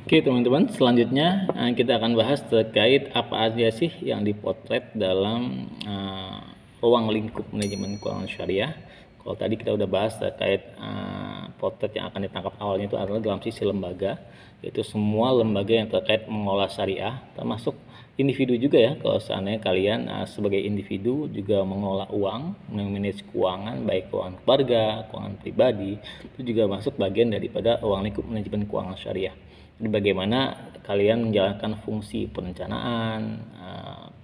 Oke teman-teman, selanjutnya kita akan bahas terkait apa aja sih yang dipotret dalam ruang lingkup manajemen keuangan syariah. Kalau tadi kita udah bahas terkait potret yang akan ditangkap awalnya itu adalah dalam sisi lembaga, yaitu semua lembaga yang terkait mengolah syariah, termasuk individu juga ya. Kalau seandainya kalian sebagai individu juga mengelola uang, memanage keuangan, baik keuangan keluarga, keuangan pribadi, itu juga masuk bagian daripada ruang lingkup manajemen keuangan syariah. Jadi bagaimana kalian menjalankan fungsi perencanaan,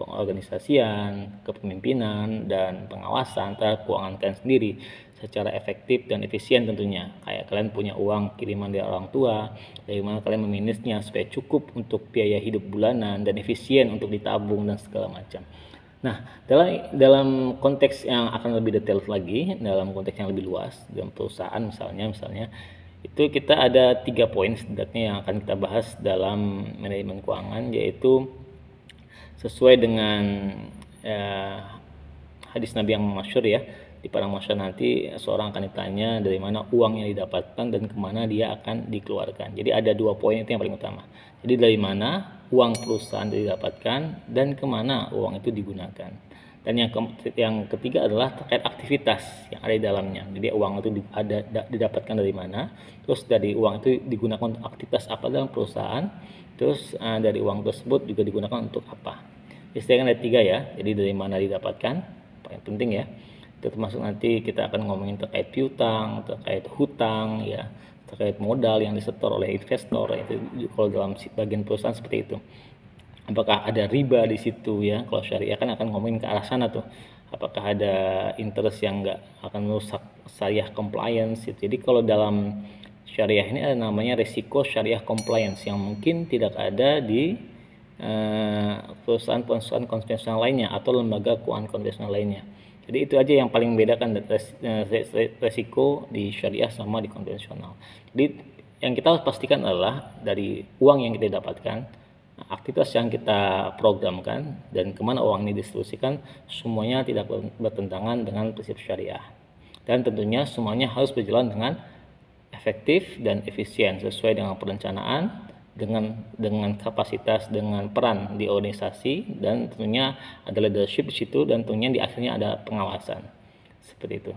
pengorganisasian, kepemimpinan, dan pengawasan terhadap keuangan kalian sendiri secara efektif dan efisien tentunya. Kayak kalian punya uang kiriman dari orang tua, bagaimana kalian memanagenya supaya cukup untuk biaya hidup bulanan dan efisien untuk ditabung dan segala macam. Nah, dalam konteks yang akan lebih detail lagi, dalam konteks yang lebih luas, dalam perusahaan misalnya itu kita ada 3 poin setidaknya yang akan kita bahas dalam manajemen keuangan, yaitu sesuai dengan hadis Nabi yang masyhur ya, di padang mahsyar nanti seorang akan ditanya dari mana uang yang didapatkan dan kemana dia akan dikeluarkan. Jadi ada 2 poin itu yang paling utama. Jadi dari mana uang perusahaan didapatkan dan kemana uang itu digunakan. Dan yang ketiga adalah terkait aktivitas yang ada di dalamnya. Jadi uang itu didapatkan dari mana, terus dari uang itu digunakan untuk aktivitas apa dalam perusahaan, terus dari uang tersebut juga digunakan untuk apa. Istilahnya ada 3 ya. Jadi dari mana didapatkan, paling penting ya. Itu termasuk nanti kita akan ngomongin terkait piutang, terkait hutang ya, terkait modal yang disetor oleh investor. Itu kalau dalam bagian perusahaan seperti itu. Apakah ada riba di situ ya? Kalau syariah kan akan ngomongin ke arah sana tuh. Apakah ada interest yang enggak akan merusak syariah compliance gitu. Jadi kalau dalam syariah ini ada namanya resiko syariah compliance yang mungkin tidak ada di perusahaan-perusahaan konvensional lainnya atau lembaga keuangan konvensional lainnya. Jadi itu aja yang paling membedakan resiko di syariah sama di konvensional. Jadi yang kita harus pastikan adalah dari uang yang kita dapatkan, aktivitas yang kita programkan, dan kemana uang ini distribusikan, semuanya tidak bertentangan dengan prinsip syariah. Dan tentunya semuanya harus berjalan dengan efektif dan efisien sesuai dengan perencanaan, dengan kapasitas, dengan peran di organisasi, dan tentunya ada leadership di situ, dan tentunya di akhirnya ada pengawasan. Seperti itu.